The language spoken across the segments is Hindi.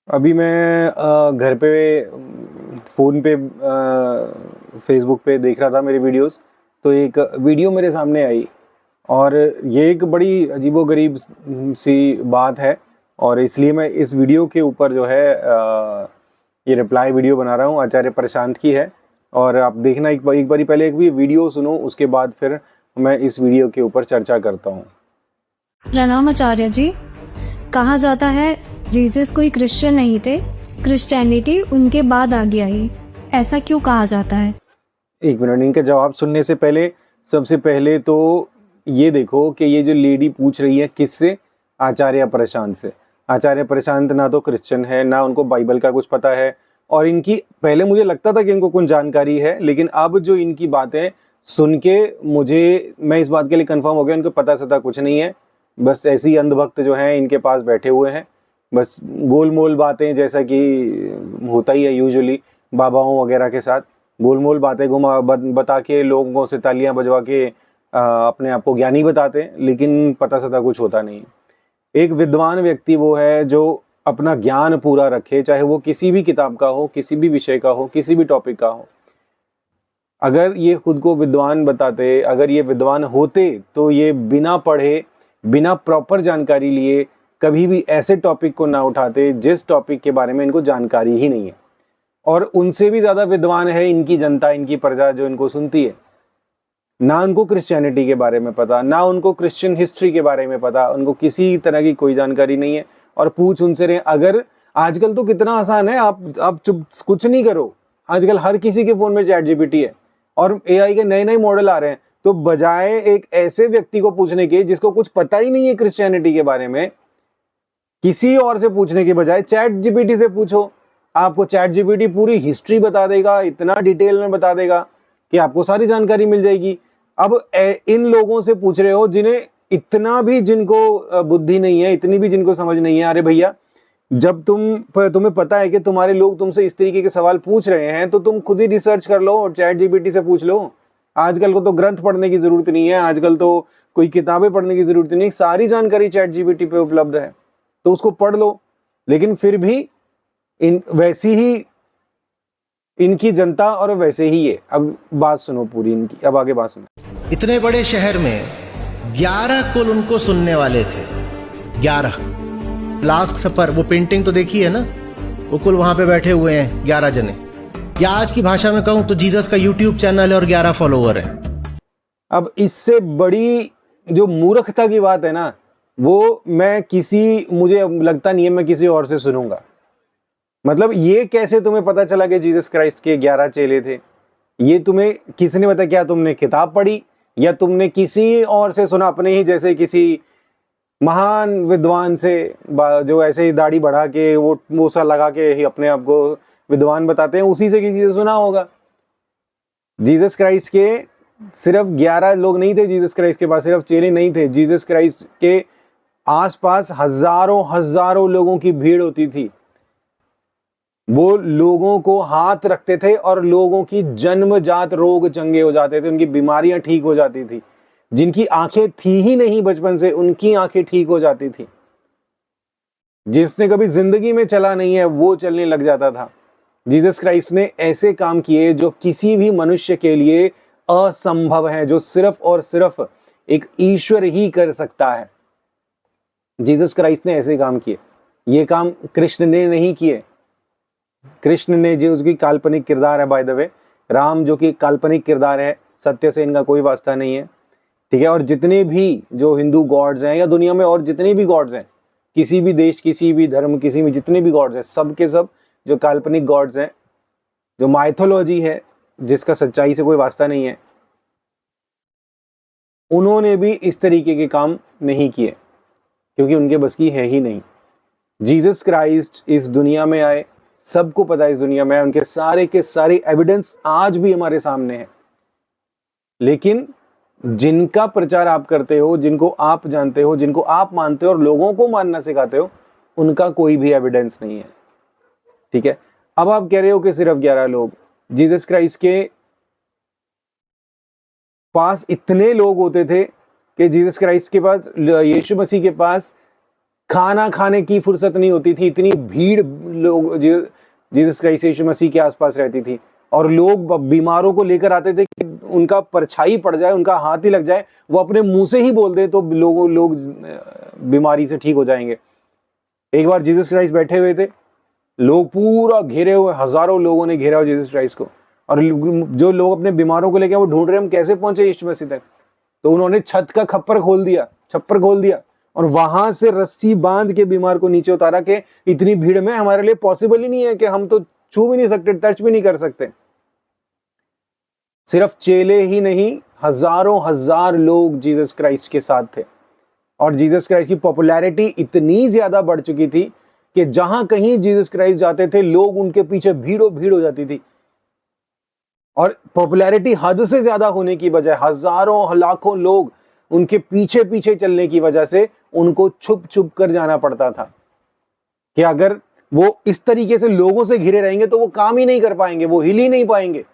अभी मैं घर पे फ़ोन पे फेसबुक पे देख रहा था मेरे वीडियोस। तो एक वीडियो मेरे सामने आई और ये एक बड़ी अजीबोगरीब सी बात है और इसलिए मैं इस वीडियो के ऊपर जो है ये रिप्लाई वीडियो बना रहा हूँ। आचार्य प्रशांत की है और आप देखना एक बारी पहले एक भी वीडियो सुनो, उसके बाद फिर मैं इस वीडियो के ऊपर चर्चा करता हूँ। प्रणाम आचार्य जी। कहा जाता है जीसस कोई क्रिश्चियन नहीं थे, क्रिश्चियनिटी उनके बाद आगे आई। ऐसा क्यों कहा जाता है? एक मिनट, इनका जवाब सुनने से पहले सबसे पहले तो ये देखो कि ये जो लेडी पूछ रही है किससे? आचार्य प्रशांत से। आचार्य प्रशांत ना तो क्रिश्चियन है, ना उनको बाइबल का कुछ पता है और इनकी पहले मुझे लगता था कि इनको कुछ जानकारी है, लेकिन अब जो इनकी बातें सुन के मैं इस बात के लिए कंफर्म हो गया इनको पता सता कुछ नहीं है। बस ऐसे ही अंधभक्त जो हैं इनके पास बैठे हुए हैं, बस गोलमोल बातें, जैसा कि होता ही है यूजुअली बाबाओं वगैरह के साथ, गोलमोल बातें बता के लोगों से तालियां बजवा के अपने आप को ज्ञानी बताते हैं, लेकिन पता सता कुछ होता नहीं है। एक विद्वान व्यक्ति वो है जो अपना ज्ञान पूरा रखे, चाहे वो किसी भी किताब का हो, किसी भी विषय का हो, किसी भी टॉपिक का हो। अगर ये खुद को विद्वान बताते, अगर ये विद्वान होते, तो ये बिना पढ़े, बिना प्रॉपर जानकारी लिए कभी भी ऐसे टॉपिक को ना उठाते जिस टॉपिक के बारे में इनको जानकारी ही नहीं है। और उनसे भी ज्यादा विद्वान है इनकी जनता, इनकी प्रजा जो इनको सुनती है। ना उनको क्रिश्चियनिटी के बारे में पता, ना उनको क्रिश्चियन हिस्ट्री के बारे में पता, उनको किसी तरह की कोई जानकारी नहीं है। और पूछ उनसे रहे, अगर आजकल तो कितना आसान है, आप चुप कुछ नहीं करो, आजकल हर किसी के फोन में चैट जीपीटी है और एआई के नए नए मॉडल आ रहे हैं। तो बजाय एक ऐसे व्यक्ति को पूछने के जिसको कुछ पता ही नहीं है क्रिश्चियनिटी के बारे में, किसी और से पूछने के बजाय चैट जीपीटी से पूछो। आपको चैट जीपीटी पूरी हिस्ट्री बता देगा, इतना डिटेल में बता देगा कि आपको सारी जानकारी मिल जाएगी। अब इन लोगों से पूछ रहे हो जिन्हें इतना भी, जिनको बुद्धि नहीं है, इतनी भी जिनको समझ नहीं है। अरे भैया, जब तुम्हें पता है कि तुम्हारे लोग तुमसे इस तरीके के सवाल पूछ रहे हैं, तो तुम खुद ही रिसर्च कर लो और चैट जीपीटी से पूछ लो। आजकल को तो ग्रंथ पढ़ने की जरूरत नहीं है, आजकल तो कोई किताबें पढ़ने की जरूरत नहीं, सारी जानकारी चैट जीपीटी पे उपलब्ध है, तो उसको पढ़ लो। लेकिन फिर भी वैसी ही इनकी जनता और वैसे ही ये। अब बात सुनो पूरी इनकी, अब आगे बात सुनो। इतने बड़े शहर में 11 कुल उनको सुनने वाले थे। 11 लास्ट सफर, वो पेंटिंग तो देखी है ना, वो कुल वहां पे बैठे हुए हैं 11 जने। या आज की भाषा में कहूं तो जीसस का यूट्यूब चैनल है और 11 फॉलोवर है। अब इससे बड़ी जो मूर्खता की बात है ना, वो मुझे लगता नहीं है मैं किसी और से सुनूंगा। मतलब ये कैसे तुम्हें पता चला कि जीसस क्राइस्ट के 11 चेले थे? ये तुम्हें किसने बताया? क्या तुमने किताब पढ़ी या तुमने किसी और से सुना, अपने ही जैसे किसी महान विद्वान से, जो ऐसे ही दाढ़ी बढ़ा के वो सा लगा के ही अपने आप को विद्वान बताते हैं, उसी से किसी से सुना होगा। जीसस क्राइस्ट के सिर्फ 11 लोग नहीं थे, जीसस क्राइस्ट के पास सिर्फ चेले नहीं थे, जीसस क्राइस्ट के आसपास हजारों हजारों लोगों की भीड़ होती थी। वो लोगों को हाथ रखते थे और लोगों की जन्मजात रोग चंगे हो जाते थे, उनकी बीमारियां ठीक हो जाती थी। जिनकी आंखें थी ही नहीं बचपन से, उनकी आंखें ठीक हो जाती थी। जिसने कभी जिंदगी में चला नहीं है, वो चलने लग जाता था। जीसस क्राइस्ट ने ऐसे काम किए जो किसी भी मनुष्य के लिए असंभव है, जो सिर्फ और सिर्फ एक ईश्वर ही कर सकता है। जीसस क्राइस्ट ने ऐसे काम किए। ये काम कृष्ण ने नहीं किए। कृष्ण ने, जो उसकी काल्पनिक किरदार है, बाय द वे, राम जो कि काल्पनिक किरदार है, सत्य से इनका कोई वास्ता नहीं है, ठीक है। और जितने भी जो हिंदू गॉड्स हैं या दुनिया में और जितने भी गॉड्स हैं, किसी भी देश, किसी भी धर्म, किसी भी जितने भी गॉड्स हैं, सब के सब जो काल्पनिक गॉड्स हैं, जो माइथोलॉजी है, जिसका सच्चाई से कोई वास्ता नहीं है, उन्होंने भी इस तरीके के काम नहीं किए, क्योंकि उनके बस की है ही नहीं। जीसस क्राइस्ट इस दुनिया में आए, सबको पता है इस दुनिया में, उनके सारे के सारे एविडेंस आज भी हमारे सामने है। लेकिन जिनका प्रचार आप करते हो, जिनको आप जानते हो, जिनको आप मानते हो और लोगों को मानना सिखाते हो, उनका कोई भी एविडेंस नहीं है, ठीक है। अब आप कह रहे हो कि सिर्फ 11 लोग। जीसस क्राइस्ट के पास इतने लोग होते थे कि जीसस क्राइस्ट के पास, यीशु मसीह के पास खाना खाने की फुर्सत नहीं होती थी, इतनी भीड़ लोग जीसस क्राइस्ट यीशु मसीह के आसपास रहती थी। और लोग बीमारों को लेकर आते थे कि उनका परछाई पड़ जाए, उनका हाथ ही लग जाए, वो अपने मुंह से ही बोल दे तो लोग बीमारी से ठीक हो जाएंगे। एक बार जीसस क्राइस्ट बैठे हुए थे, लोग पूरा घेरे हुए, हजारों लोगों ने घेरा हुआ जीसस क्राइस्ट को, और जो लोग अपने बीमारों को लेकर वो ढूंढ रहे हम कैसे पहुंचे यीशु मसीह तक। तो उन्होंने छत का छप्पर खोल दिया और वहां से रस्सी बांध के बीमार को नीचे उतारा कि इतनी भीड़ में हमारे लिए पॉसिबल ही नहीं है कि हम तो छू भी नहीं सकते, टच भी नहीं कर सकते। सिर्फ चेले ही नहीं, हजारों हजार लोग जीसस क्राइस्ट के साथ थे। और जीसस क्राइस्ट की पॉपुलैरिटी इतनी ज्यादा बढ़ चुकी थी कि जहां कहीं जीसस क्राइस्ट जाते थे लोग उनके पीछे भीड़ों भीड़ हो जाती थी। और पॉपुलैरिटी हद से ज्यादा होने की बजाय हजारों लाखों लोग उनके पीछे पीछे चलने की वजह से उनको छुप छुप कर जाना पड़ता था कि अगर वो इस तरीके से लोगों से घिरे रहेंगे तो वो काम ही नहीं कर पाएंगे, वो हिल ही नहीं पाएंगे,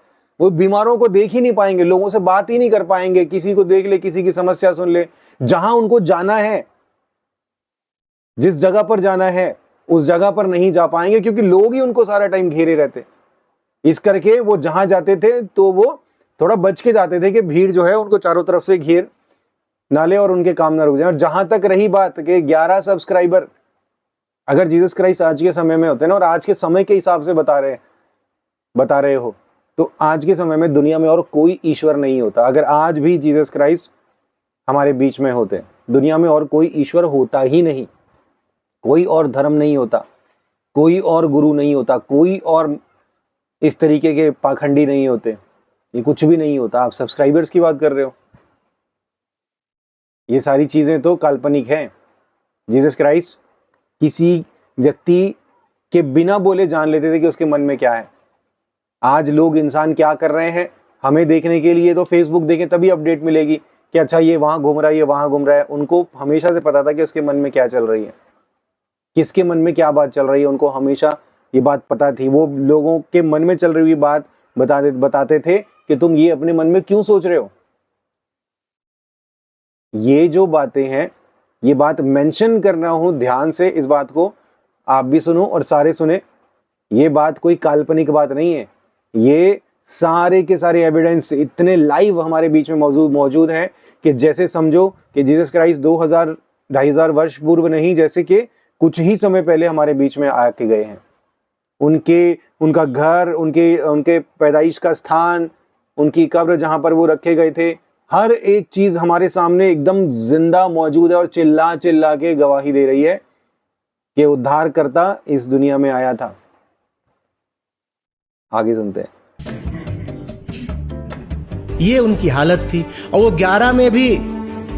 वो बीमारों को देख ही नहीं पाएंगे, लोगों से बात ही नहीं कर पाएंगे, किसी को देख ले, किसी की समस्या सुन ले। जहां उनको जाना है, जिस जगह पर जाना है, उस जगह पर नहीं जा पाएंगे क्योंकि लोग ही उनको सारा टाइम घेरे रहते। इस करके वो जहां जाते थे तो वो थोड़ा बच के जाते थे कि भीड़ जो है उनको चारों तरफ से घेर ना ले और उनके काम ना रुक जाए। और जहां तक रही बात कि 11 सब्सक्राइबर अगर जीसस क्राइस्ट आज के समय में होते ना, और आज के समय के हिसाब से बता रहे हो, तो आज के समय में दुनिया में और कोई ईश्वर नहीं होता। अगर आज भी जीसस क्राइस्ट हमारे बीच में होते, दुनिया में और कोई ईश्वर होता ही नहीं, कोई और धर्म नहीं होता, कोई और गुरु नहीं होता, कोई और इस तरीके के पाखंडी नहीं होते, ये कुछ भी नहीं होता। आप सब्सक्राइबर्स की बात कर रहे हो, ये सारी चीजें तो काल्पनिक हैं। जीसस क्राइस्ट किसी व्यक्ति के बिना बोले जान लेते थे कि उसके मन में क्या है। आज लोग इंसान क्या कर रहे हैं हमें देखने के लिए तो फेसबुक देखें तभी अपडेट मिलेगी कि अच्छा ये वहां घूम रहा है, ये वहां घूम रहा है। उनको हमेशा से पता था कि उसके मन में क्या चल रही है, किसके मन में क्या बात चल रही है, उनको हमेशा ये बात पता थी। वो लोगों के मन में चल रही हुई बात बताते थे कि तुम ये अपने मन में क्यों सोच रहे हो। ये जो बातें हैं, ये बात मेंशन कर रहा हूं ध्यान से, इस बात को आप भी सुनो और सारे सुने। ये बात कोई काल्पनिक बात नहीं है, ये सारे के सारे एविडेंस इतने लाइव हमारे बीच में मौजूद हैं कि जैसे समझो कि जीसस क्राइस्ट 2000-2500 वर्ष पूर्व नहीं, जैसे कि कुछ ही समय पहले हमारे बीच में आके गए हैं। उनका घर, उनके पैदाइश का स्थान, उनकी कब्र जहां पर वो रखे गए थे, हर एक चीज हमारे सामने एकदम जिंदा मौजूद है और चिल्ला चिल्ला के गवाही दे रही है कि उद्धारकर्ता इस दुनिया में आया था। आगे सुनते हैं। ये उनकी हालत थी। और वो 11 में भी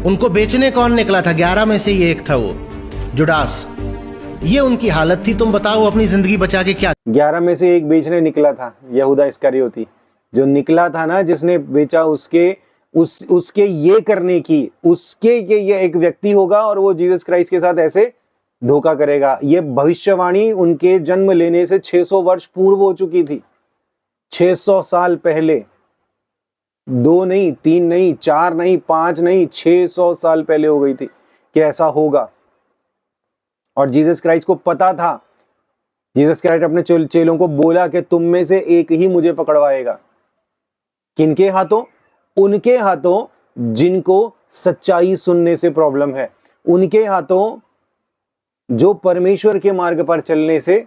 उनको बेचने कौन निकला था? 11 में से ही एक था वो, जुडास। ये उनकी हालत थी। तुम बताओ अपनी जिंदगी बचा के क्या। 11 में से एक बेचने निकला था, यहूदा इस्करियोती जो निकला था ना, जिसने बेचा, उसके ये करने की, उसके ये एक व्यक्ति होगा और वो जीसस क्राइस्ट के साथ ऐसे धोखा करेगा। ये भविष्यवाणी उनके जन्म लेने से 600 वर्ष पूर्व हो चुकी थी। 600 साल पहले, 2 नहीं, 3 नहीं, 4 नहीं, 5 नहीं, 600 साल पहले हो गई थी कि ऐसा होगा। और जीसस क्राइस्ट को पता था। जीसस क्राइस्ट अपने चेलों को बोला कि तुम में से एक ही मुझे पकड़वाएगा। किनके हाथों? उनके हाथों जिनको सच्चाई सुनने से प्रॉब्लम है, उनके हाथों जो परमेश्वर के मार्ग पर चलने से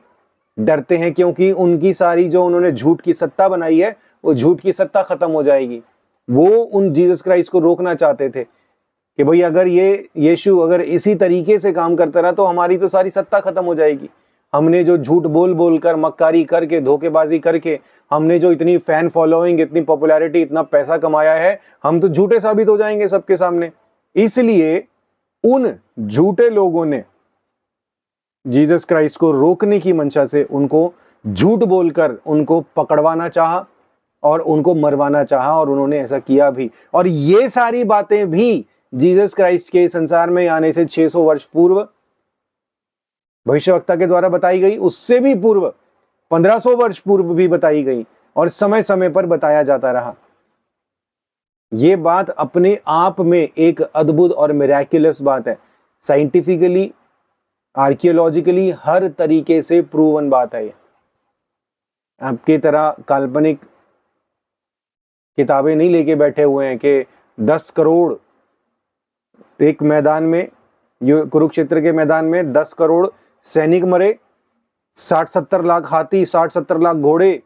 डरते हैं, क्योंकि उनकी सारी जो उन्होंने झूठ की सत्ता बनाई है, वो झूठ की सत्ता खत्म हो जाएगी। वो उन जीसस क्राइस्ट को रोकना चाहते थे कि भाई अगर ये यीशु अगर इसी तरीके से काम करता रहा तो हमारी तो सारी सत्ता खत्म हो जाएगी। हमने जो झूठ बोल कर, मक्कारी करके, धोखेबाजी करके, हमने जो इतनी फैन फॉलोइंग, इतनी पॉपुलैरिटी, इतना पैसा कमाया है, हम तो झूठे साबित हो जाएंगे सबके सामने। इसलिए उन झूठे लोगों ने जीसस क्राइस्ट को रोकने की मंशा से उनको झूठ बोलकर उनको पकड़वाना चाहा और उनको मरवाना चाहा, और उन्होंने ऐसा किया भी। और ये सारी बातें भी जीसस क्राइस्ट के संसार में आने से 600 वर्ष पूर्व भविष्यवक्ता के द्वारा बताई गई, उससे भी पूर्व 1500 वर्ष पूर्व भी बताई गई, और समय समय पर बताया जाता रहा। ये बात अपने आप में एक अद्भुत और मिरेक्युलस बात है। साइंटिफिकली आर्कियोलॉजिकली हर तरीके से प्रूवन बात है ये। आपकी तरह काल्पनिक किताबें नहीं लेके बैठे हुए हैं कि 10 करोड़ एक मैदान में, ये कुरुक्षेत्र के मैदान में 10 करोड़ सैनिक मरे, 60-70 लाख हाथी, 60-70 लाख घोड़े,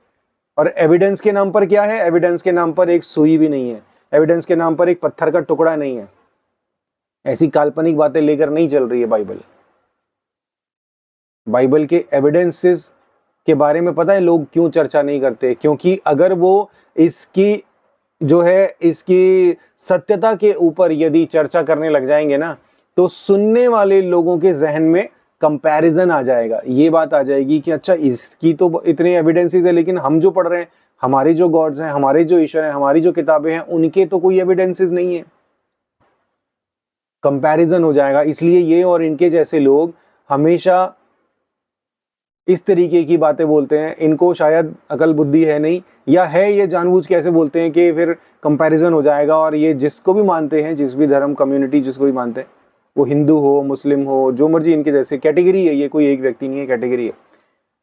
और एविडेंस के नाम पर क्या है? एविडेंस के नाम पर एक सुई भी नहीं है, एविडेंस के नाम पर एक पत्थर का टुकड़ा नहीं है। ऐसी काल्पनिक बातें लेकर नहीं चल रही है बाइबल। बाइबल के एविडेंसेस के बारे में पता है लोग क्यों चर्चा नहीं करते? क्योंकि अगर वो इसकी जो है इसकी सत्यता के ऊपर यदि चर्चा करने लग जाएंगे ना, तो सुनने वाले लोगों के जहन में कंपैरिजन आ जाएगा, ये बात आ जाएगी कि अच्छा इसकी तो इतने एविडेंसेस है, लेकिन हम जो पढ़ रहे हैं, हमारे जो गॉड्स हैं, हमारे जो ईश्वर हैं, हमारी जो किताबें हैं, उनके तो कोई एविडेंसेस नहीं है। कंपैरिजन हो जाएगा। इसलिए ये और इनके जैसे लोग हमेशा इस तरीके की बातें बोलते हैं। इनको शायद अकल बुद्धि है नहीं, या है ये जानबूझ के ऐसे बोलते हैं कि फिर कंपैरिजन हो जाएगा, और ये जिसको भी मानते हैं, जिस भी धर्म कम्युनिटी जिसको भी मानते हैं, वो हिंदू हो, मुस्लिम हो, जो मर्जी इनके जैसे कैटेगरी है, ये कोई एक व्यक्ति नहीं है, कैटेगरी है।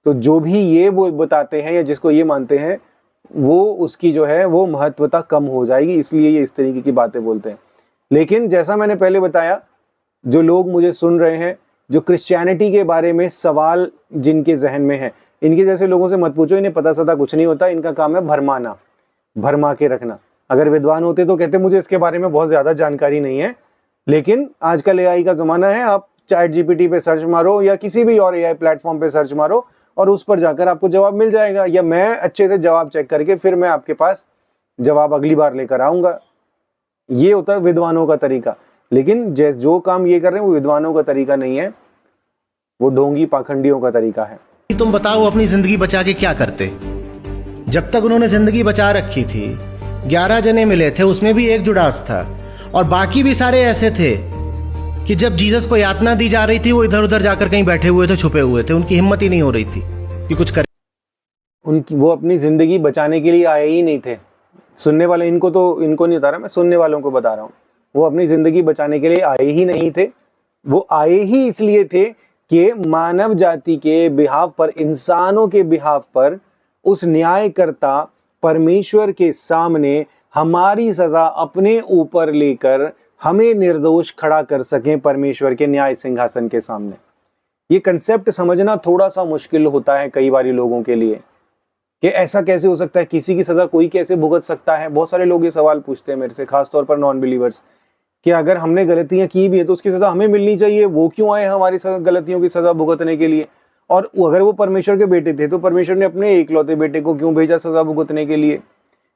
तो जो भी ये वो बताते हैं या जिसको ये मानते हैं, वो उसकी जो है वो महत्वता कम हो जाएगी, इसलिए ये इस तरीके की बातें बोलते हैं। लेकिन जैसा मैंने पहले बताया, जो लोग मुझे सुन रहे हैं, जो क्रिश्चियनिटी के बारे में सवाल जिनके जहन में है, इनके जैसे लोगों से मत पूछो, इन्हें पता सता कुछ नहीं होता। इनका काम है भरमाना, भरमा के रखना। अगर विद्वान होते तो कहते मुझे इसके बारे में बहुत ज्यादा जानकारी नहीं है, लेकिन आजकल एआई का जमाना है, आप चैट जीपीटी पे सर्च मारो या किसी भी और एआई प्लेटफॉर्म पे सर्च मारो और उस पर जाकर आपको जवाब मिल जाएगा, या मैं अच्छे से जवाब चेक करके फिर मैं आपके पास जवाब अगली बार लेकर आऊंगा। ये होता है विद्वानों का तरीका। लेकिन जो काम ये कर रहे हैं वो विद्वानों का तरीका नहीं है, वो ढोंगी पाखंडियों का तरीका है। तुम बताओ अपनी जिंदगी बचा के क्या करते? जब तक उन्होंने जिंदगी बचा रखी थी, 11 जने मिले थे, उसमें भी एक जुड़ास था, और बाकी भी सारे ऐसे थे कि जब जीसस को यातना दी जा रही थी, वो इधर उधर जाकर कहीं बैठे हुए थे, छुपे हुए थे, उनकी हिम्मत ही नहीं हो रही थी कि कुछ करे। वो अपनी जिंदगी बचाने के लिए आए ही नहीं थे। सुनने वाले, इनको नहीं बता रहा मैं, सुनने वालों को बता रहा हूँ, वो अपनी जिंदगी बचाने के लिए आए ही नहीं थे। वो आए ही इसलिए थे कि मानव जाति के बिहाफ पर, इंसानों के बिहाफ पर, उस न्यायकर्ता परमेश्वर के सामने हमारी सजा अपने ऊपर लेकर हमें निर्दोष खड़ा कर सकें परमेश्वर के न्याय सिंहासन के सामने। ये कंसेप्ट समझना थोड़ा सा मुश्किल होता है कई बार लोगों के लिए कि ऐसा कैसे हो सकता है, किसी की सजा कोई कैसे भुगत सकता है। बहुत सारे लोग ये सवाल पूछते हैं मेरे से, खासतौर पर नॉन बिलीवर्स, कि अगर हमने गलतियां की भी है तो उसकी सजा हमें मिलनी चाहिए, वो क्यों आए हमारी गलतियों की सजा भुगतने के लिए? और अगर वो परमेश्वर के बेटे थे तो परमेश्वर ने अपने इकलौते बेटे को क्यों भेजा सजा भुगतने के लिए?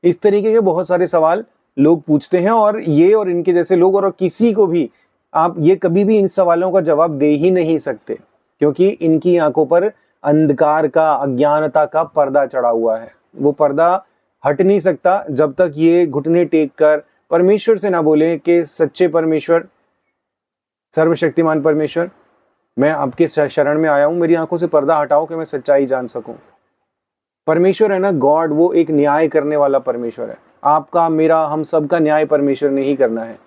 इस तरीके के बहुत सारे सवाल लोग पूछते हैं, और ये और इनके जैसे लोग, और किसी को भी आप ये कभी भी इन सवालों का जवाब दे ही नहीं सकते, क्योंकि इनकी आंखों पर अंधकार का, अज्ञानता का पर्दा चढ़ा हुआ है। वो पर्दा हट नहीं सकता जब तक ये घुटने टेक कर परमेश्वर से ना बोले कि सच्चे परमेश्वर, सर्वशक्तिमान परमेश्वर, मैं आपके शरण में आया हूं, मेरी आंखों से पर्दा हटाओ कि मैं सच्चाई जान सकूं। परमेश्वर है ना, गॉड, वो एक न्याय करने वाला परमेश्वर है। आपका, मेरा, हम सबका न्याय परमेश्वर ने ही करना है,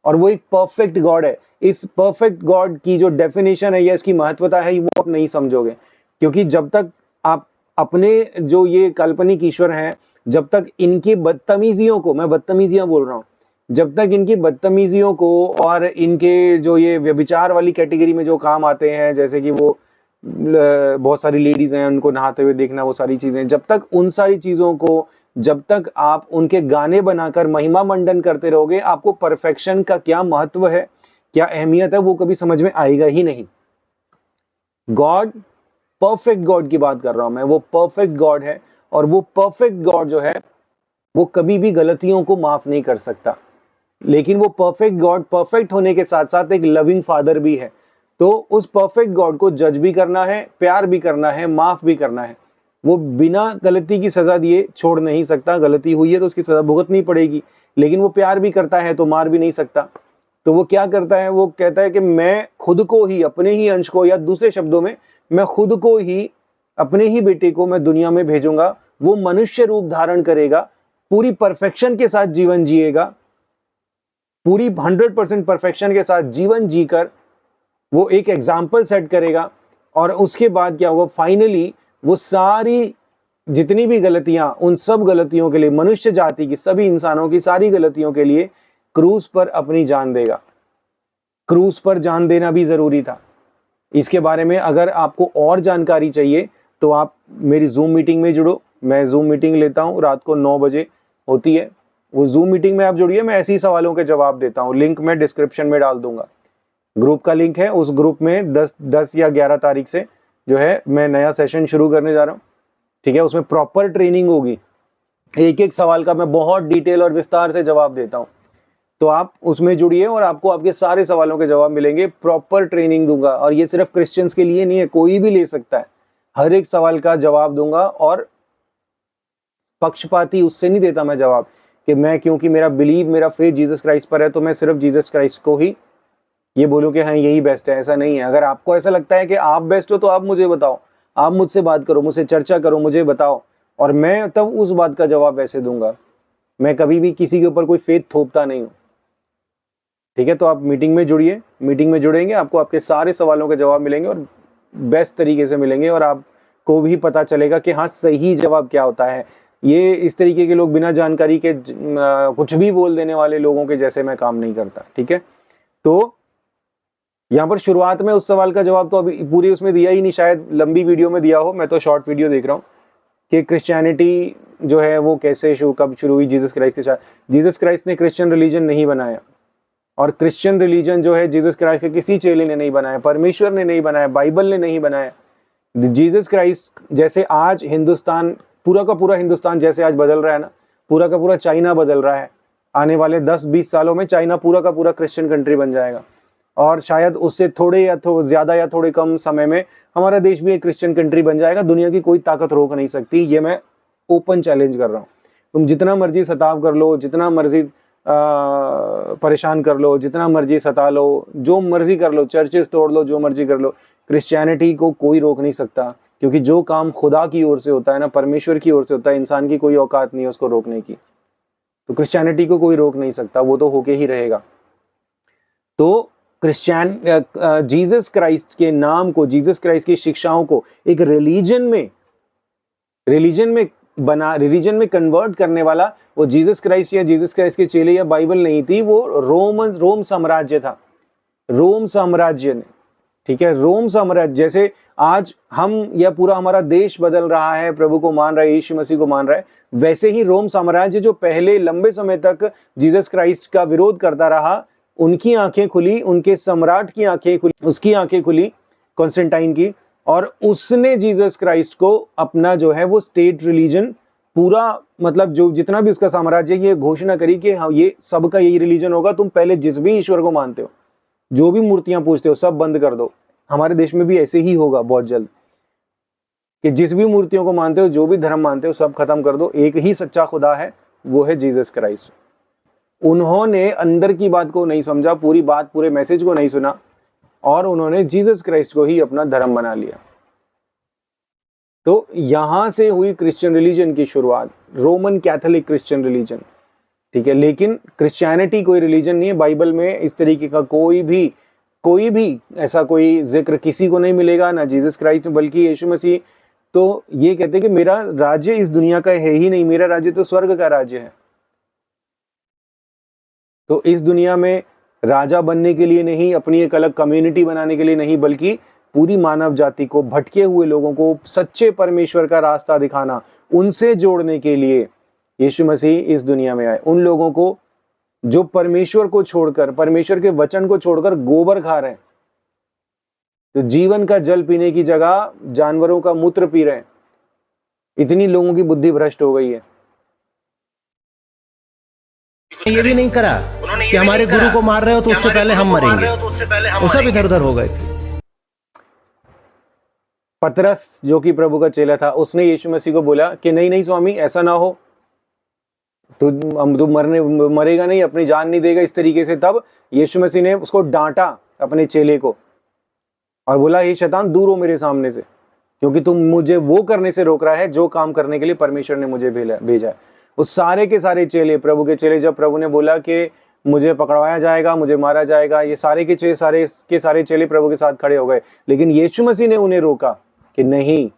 और वो एक परफेक्ट गॉड है। इस परफेक्ट गॉड की जो डेफिनेशन है या इसकी महत्वता है, वो आप नहीं समझोगे, क्योंकि जब तक आप अपने जो ये काल्पनिक ईश्वर हैं, जब तक इनकी बदतमीजियों को, मैं बदतमीजियां बोल रहा हूँ, जब तक इनकी बदतमीजियों को और इनके जो ये व्यभिचार वाली कैटेगरी में जो काम आते हैं, जैसे कि वो बहुत सारी लेडीज हैं उनको नहाते हुए देखना, वो सारी चीजें, जब तक उन सारी चीजों को, जब तक आप उनके गाने बनाकर महिमा मंडन करते रहोगे, आपको परफेक्शन का क्या महत्व है, क्या अहमियत है, वो कभी समझ में आएगा ही नहीं। गॉड, परफेक्ट गॉड की बात कर रहा हूं मैं, वो परफेक्ट गॉड है, और वो परफेक्ट गॉड जो है वो कभी भी गलतियों को माफ नहीं कर सकता। लेकिन वो परफेक्ट गॉड, परफेक्ट होने के साथ साथ एक लविंग फादर भी है। तो उस परफेक्ट गॉड को जज भी करना है, प्यार भी करना है, माफ भी करना है। वो बिना गलती की सजा दिए छोड़ नहीं सकता। गलती हुई है तो उसकी सजा भुगतनी पड़ेगी, लेकिन वो प्यार भी करता है तो मार भी नहीं सकता। तो वो क्या करता है, वो कहता है कि मैं खुद को ही, अपने ही अंश को, या दूसरे शब्दों में मैं खुद को ही, अपने ही बेटे को मैं दुनिया में भेजूंगा। वो मनुष्य रूप धारण करेगा, पूरी परफेक्शन के साथ जीवन जिएगा, पूरी 100% परफेक्शन के साथ जीवन जीकर वो एक एग्जाम्पल सेट करेगा, और उसके बाद क्या होगा, फाइनली वो सारी जितनी भी गलतियां, उन सब गलतियों के लिए, मनुष्य जाति की सभी इंसानों की सारी गलतियों के लिए क्रूस पर अपनी जान देगा। क्रूस पर जान देना भी जरूरी था। इसके बारे में अगर आपको और जानकारी चाहिए तो आप मेरी जूम मीटिंग में जुड़ो। मैं जूम मीटिंग लेता हूँ, रात को 9 बजे होती है। वो जूम मीटिंग में आप जुड़िए, मैं ऐसे ही सवालों के जवाब देता हूँ। लिंक मैं डिस्क्रिप्शन में डाल दूंगा। ग्रुप का लिंक है, उस ग्रुप में 10 या 11 तारीख से जो है मैं नया सेशन शुरू करने जा रहा हूँ। ठीक है, उसमें प्रॉपर ट्रेनिंग होगी, एक एक सवाल का मैं बहुत डिटेल और विस्तार से जवाब देता हूँ। तो आप उसमें जुड़िए और आपको आपके सारे सवालों के जवाब मिलेंगे। प्रॉपर ट्रेनिंग दूंगा, और ये सिर्फ क्रिश्चियंस के लिए नहीं है, कोई भी ले सकता है। हर एक सवाल का जवाब दूंगा, और पक्षपाती उससे नहीं देता मैं जवाब कि मैं, क्योंकि मेरा बिलीव, मेरा फेथ जीसस क्राइस्ट पर है तो मैं सिर्फ जीसस क्राइस्ट को ही ये बोलूं कि हाँ यही बेस्ट है। ऐसा नहीं है। अगर आपको ऐसा लगता है कि आप बेस्ट हो तो आप मुझे बताओ, आप मुझसे बात करो, मुझसे चर्चा करो, मुझे बताओ, और मैं तब उस बात का जवाब ऐसे दूंगा। मैं कभी भी किसी के ऊपर कोई फेथ थोपता नहीं हूँ। ठीक है, तो आप मीटिंग में जुड़िए। मीटिंग में जुड़ेंगे, आपको आपके सारे सवालों के जवाब मिलेंगे, और बेस्ट तरीके से मिलेंगे, और आपको भी पता चलेगा कि हाँ सही जवाब क्या होता है। ये इस तरीके के लोग, बिना जानकारी के कुछ भी बोल देने वाले लोगों के जैसे मैं काम नहीं करता। ठीक है, तो यहाँ पर शुरुआत में उस सवाल का जवाब तो अभी पूरी उसमें दिया ही नहीं, शायद लंबी वीडियो में दिया हो, मैं तो शॉर्ट वीडियो देख रहा हूँ कि क्रिश्चियनिटी जो है वो कैसे कब शुरू हुई जीसस क्राइस्ट के साथ। जीसस क्राइस्ट ने क्रिश्चियन रिलीजन नहीं बनाया, और क्रिश्चियन रिलीजन जो है जीसस क्राइस्ट के किसी चेले ने नहीं बनाया, परमेश्वर ने नहीं बनाया, बाइबल ने नहीं बनाया। जीसस क्राइस्ट जैसे आज हिंदुस्तान, पूरा का पूरा हिंदुस्तान जैसे आज बदल रहा है ना, पूरा का पूरा चाइना बदल रहा है। आने वाले 10-20 सालों में चाइना पूरा का पूरा क्रिश्चियन कंट्री बन जाएगा, और शायद उससे थोड़े या ज्यादा या थोड़े कम समय में हमारा देश भी एक क्रिश्चियन कंट्री बन जाएगा। दुनिया की कोई ताकत रोक नहीं सकती, ये मैं ओपन चैलेंज कर रहा हूँ। तुम जितना मर्जी सताव कर लो, जितना मर्जी परेशान कर लो, जितना मर्जी सता लो, जो मर्जी कर लो, चर्चेस तोड़ लो, जो मर्जी कर लो, क्रिश्चियनिटी को कोई रोक नहीं सकता। क्योंकि जो काम खुदा की ओर से होता है ना, परमेश्वर की ओर से होता है, इंसान की कोई औकात नहीं है उसको रोकने की। तो क्रिश्चियनिटी को कोई रोक नहीं सकता, वो तो होके ही रहेगा। तो जीसस क्राइस्ट के नाम को, जीसस क्राइस्ट की शिक्षाओं को एक रिलीजन में कन्वर्ट करने वाला वो जीसस क्राइस्ट या जीसस क्राइस्ट के चेले या बाइबल नहीं थी, वो रोम साम्राज्य था। रोम साम्राज्य ने, ठीक है, रोम साम्राज्य। जैसे आज हम या पूरा हमारा देश बदल रहा है, प्रभु को मान रहा है, यीशु मसीह को मान रहा है, वैसे ही रोम साम्राज्य जो पहले लंबे समय तक जीसस क्राइस्ट का विरोध करता रहा, उनकी आंखें खुली, उनके सम्राट की आंखें खुली, उसकी आंखें खुली, कॉन्स्टेंटाइन की, और उसने जीसस क्राइस्ट को अपना जो है वो स्टेट रिलीजन पूरा, मतलब जो जितना भी उसका साम्राज्य, ये घोषणा करी कि हाँ ये सबका यही रिलीजन होगा। तुम पहले जिस भी ईश्वर को मानते हो, जो भी मूर्तियां पूजते हो, सब बंद कर दो। हमारे देश में भी ऐसे ही होगा बहुत जल्द कि जिस भी मूर्तियों को मानते हो, जो भी धर्म मानते हो, सब खत्म कर दो। एक ही सच्चा खुदा है, वो है जीसस क्राइस्ट। उन्होंने अंदर की बात को नहीं समझा, पूरी बात, पूरे मैसेज को नहीं सुना, और उन्होंने जीसस क्राइस्ट को ही अपना धर्म बना लिया। तो यहां से हुई क्रिश्चियन रिलीजन की शुरुआत, रोमन कैथोलिक क्रिश्चियन रिलीजन। ठीक है, लेकिन क्रिश्चियनिटी कोई रिलीजन नहीं है। बाइबल में इस तरीके का कोई भी ऐसा कोई जिक्र किसी को नहीं मिलेगा, ना जीसस क्राइस्ट, बल्कि यीशु मसीह तो ये कहते हैं कि मेरा राज्य इस दुनिया का है ही नहीं, मेरा राज्य तो स्वर्ग का राज्य है। तो इस दुनिया में राजा बनने के लिए नहीं, अपनी एक अलग कम्युनिटी बनाने के लिए नहीं, बल्कि पूरी मानव जाति को, भटके हुए लोगों को सच्चे परमेश्वर का रास्ता दिखाना, उनसे जोड़ने के लिए यीशु मसीह इस दुनिया में आए। उन लोगों को जो परमेश्वर को छोड़कर, परमेश्वर के वचन को छोड़कर गोबर खा रहे हैं, तो जीवन का जल पीने की जगह जानवरों का मूत्र पी रहे हैं। इतनी लोगों की बुद्धि भ्रष्ट हो गई है। ये भी नहीं करा कि हमारे गुरु को मार रहे हो तो उससे पहले हम मरेंगे, वो सब इधर उधर हो गए थे। पतरस जो कि प्रभु का चेला था, उसने यीशु मसीह को बोला कि नहीं नहीं स्वामी, ऐसा ना हो, तू मरेगा नहीं, अपनी जान नहीं देगा इस तरीके से। तब यीशु मसीह ने उसको डांटा, अपने चेले को, और बोला हे शैतान दूर हो मेरे सामने से, क्योंकि तुम मुझे वो करने से रोक रहा है जो काम करने के लिए परमेश्वर ने मुझे भेजा है। उस सारे के सारे चेले, प्रभु के चेले, जब प्रभु ने बोला कि मुझे पकड़वाया जाएगा, मुझे मारा जाएगा। ये सारे के सारे चेले प्रभु के साथ खड़े हो गए, लेकिन यीशु मसीह ने उन्हें रोका कि नहीं,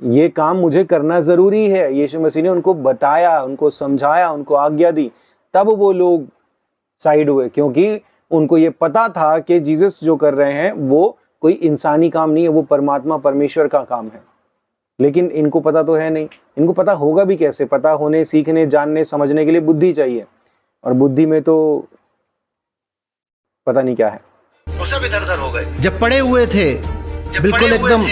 ये काम मुझे करना जरूरी है। यीशु मसीह ने उनको बताया, उनको समझाया, उनको आज्ञा दी, तब वो लोग साइड हुए, क्योंकि उनको ये पता था कि जीसस जो कर रहे हैं वो कोई इंसानी काम नहीं है, वो परमात्मा परमेश्वर का काम है। लेकिन इनको पता तो है नहीं, इनको पता होगा भी कैसे? पता होने, सीखने, जानने, समझने के लिए बुद्धि चाहिए, और बुद्धि में तो पता नहीं क्या है। वो सब इधर-उधर हो गए। जब पड़े हुए थे, बिल्कुल एकदम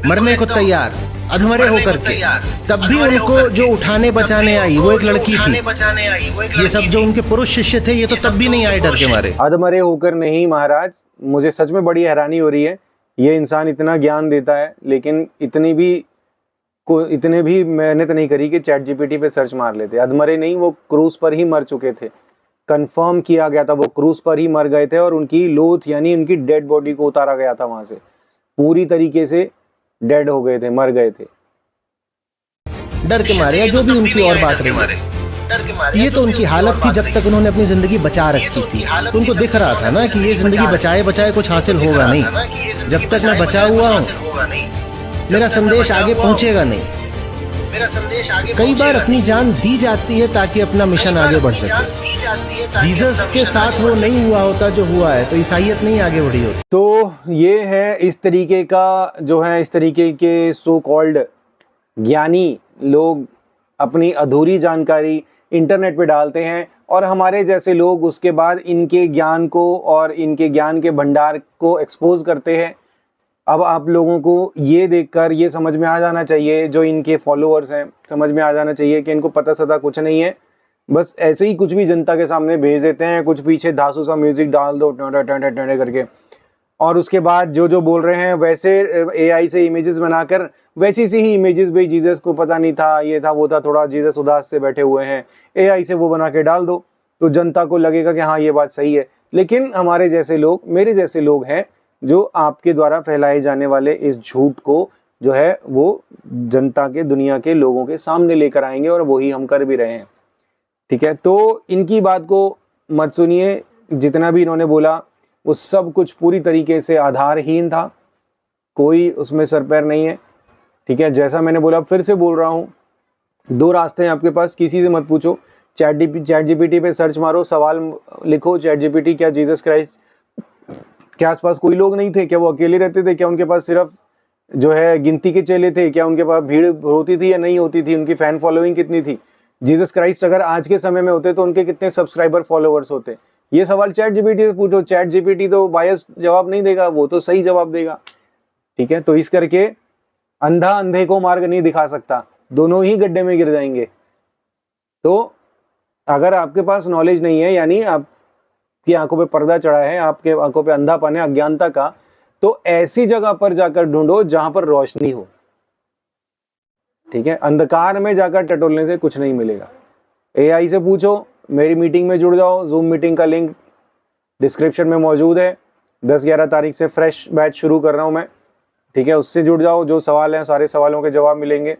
मरने को तैयार, अधमरे होकर के, तब भी उनको जो उठाने बचाने आई वो एक लड़की थी। ये सब जो उनके पुरुष शिष्य थे, ये तो तब भी नहीं आए डर के मारे। अधमरे होकर नहीं महाराज, मुझे सच में बड़ी हैरानी हो रही है। ये इंसान इतना ज्ञान देता है, लेकिन इतने भी मेहनत नहीं करी कि चैट जीपीटी पे सर्च मार लेते। अधमरे नहीं, वो क्रूज पर ही मर चुके थे, कंफर्म किया गया था, वो क्रूज पर ही मर गए थे, और उनकी लोथ यानी उनकी डेड बॉडी को उतारा गया था वहां से, पूरी तरीके से डेड हो गए थे, मर गए थे डर के मारे, या जो भी उनकी और बात रही। ये तो उनकी हालत थी जब तक उन्होंने अपनी जिंदगी बचा रखी थी। तो उनको दिख रहा था ना कि ये जिंदगी बचाए बचाए कुछ हासिल होगा नहीं। जब तक मैं बचा हुआ हूँ, मेरा संदेश आगे पहुंचेगा नहीं। कई बार अपनी जान दी जाती है ताकि अपना मिशन आगे बढ़ सके। जीसस के साथ वो नहीं हुआ होता जो हुआ है, तो ईसाइयत नहीं आगे बढ़ी होती। तो ये है इस तरीके का जो है, इस तरीके के सो कॉल्ड ज्ञानी लोग अपनी अधूरी जानकारी इंटरनेट पे डालते हैं, और हमारे जैसे लोग उसके बाद इनके ज्ञान को और इनके ज्ञान के भंडार को एक्सपोज करते हैं। अब आप लोगों को ये देखकर ये समझ में आ जाना चाहिए, जो इनके फॉलोअर्स हैं, समझ में आ जाना चाहिए कि इनको पता सता कुछ नहीं है, बस ऐसे ही कुछ भी जनता के सामने भेज देते हैं, कुछ पीछे धांसू सा म्यूजिक डाल दो टेंटे करके, और उसके बाद जो बोल रहे हैं वैसे एआई से इमेजेस बनाकर वैसी सी ही इमेजेस, भाई जीसस को पता नहीं था, ये था वो था, थोड़ा जीसस उदास से बैठे हुए हैं, एआई से वो बना के डाल दो, तो जनता को लगेगा कि हाँ ये बात सही है। लेकिन हमारे जैसे लोग, मेरे जैसे लोग हैं, जो आपके द्वारा फैलाए जाने वाले इस झूठ को जो है वो जनता के, दुनिया के लोगों के सामने लेकर आएंगे, और वही हम कर भी रहे हैं। ठीक है, तो इनकी बात को मत सुनिए। जितना भी इन्होंने बोला वो सब कुछ पूरी तरीके से आधारहीन था, कोई उसमें सर पैर नहीं है। ठीक है, जैसा मैंने बोला, फिर से बोल रहा हूँ, दो रास्ते हैं आपके पास, किसी से मत पूछो, चैट जीपीटी पे सर्च मारो, सवाल लिखो, चैट जीपीटी क्या जीसस क्राइस्ट के आसपास कोई लोग नहीं थे? क्या वो अकेले रहते थे? क्या उनके पास सिर्फ जो है गिनती के चेले थे? क्या उनके पास भीड़ होती थी या नहीं होती थी? उनकी फैन फॉलोइंग कितनी थी? जीसस क्राइस्ट अगर आज के समय में होते तो उनके कितने सब्सक्राइबर फॉलोअर्स होते? ये सवाल चैट जीपीटी से पूछो। चैट जीपीटी तो बायस जवाब नहीं देगा, वो तो सही जवाब देगा। ठीक है, तो इस करके अंधा अंधे को मार्ग नहीं दिखा सकता, दोनों ही गड्ढे में गिर जाएंगे। तो अगर आपके पास नॉलेज नहीं है, यानी आपकी आंखों पे पर्दा चढ़ा है, आपके आंखों पे अंधापन है अज्ञानता का, तो ऐसी जगह पर जाकर ढूंढो जहां पर रोशनी हो। ठीक है, अंधकार में जाकर टटोलने से कुछ नहीं मिलेगा। एआई से पूछो, मेरी मीटिंग में जुड़ जाओ, जूम मीटिंग का लिंक डिस्क्रिप्शन में मौजूद है। 10-11 तारीख से फ्रेश बैच शुरू कर रहा हूं मैं। ठीक है, उससे जुड़ जाओ, जो सवाल हैं सारे सवालों के जवाब मिलेंगे।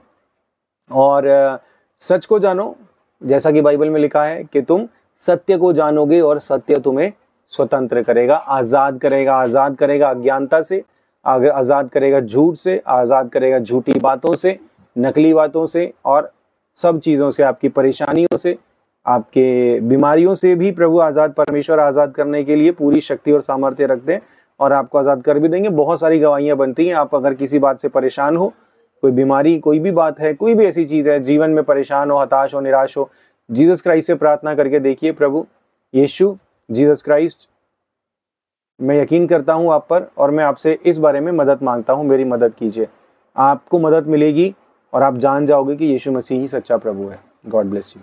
और सच को जानो, जैसा कि बाइबल में लिखा है कि तुम सत्य को जानोगे और सत्य तुम्हें स्वतंत्र करेगा, आजाद करेगा। आजाद करेगा अज्ञानता से, आजाद करेगा झूठ से, आजाद करेगा झूठी बातों से, नकली बातों से, और सब चीजों से, आपकी परेशानियों से, आपके बीमारियों से भी प्रभु आजाद, परमेश्वर आजाद करने के लिए पूरी शक्ति और सामर्थ्य रखते हैं, और आपको आजाद कर भी देंगे। बहुत सारी गवाहियां बनती हैं। आप अगर किसी बात से परेशान हो, कोई बीमारी, कोई भी बात है, कोई भी ऐसी चीज है, जीवन में परेशान हो, हताश हो, निराश हो, जीसस क्राइस्ट से प्रार्थना करके देखिए, प्रभु यीशु, जीसस क्राइस्ट, मैं यकीन करता हूं आप पर, और मैं आपसे इस बारे में मदद मांगता हूं, मेरी मदद कीजिए। आपको मदद मिलेगी और आप जान जाओगे कि यीशु मसीह ही सच्चा प्रभु है। God bless you.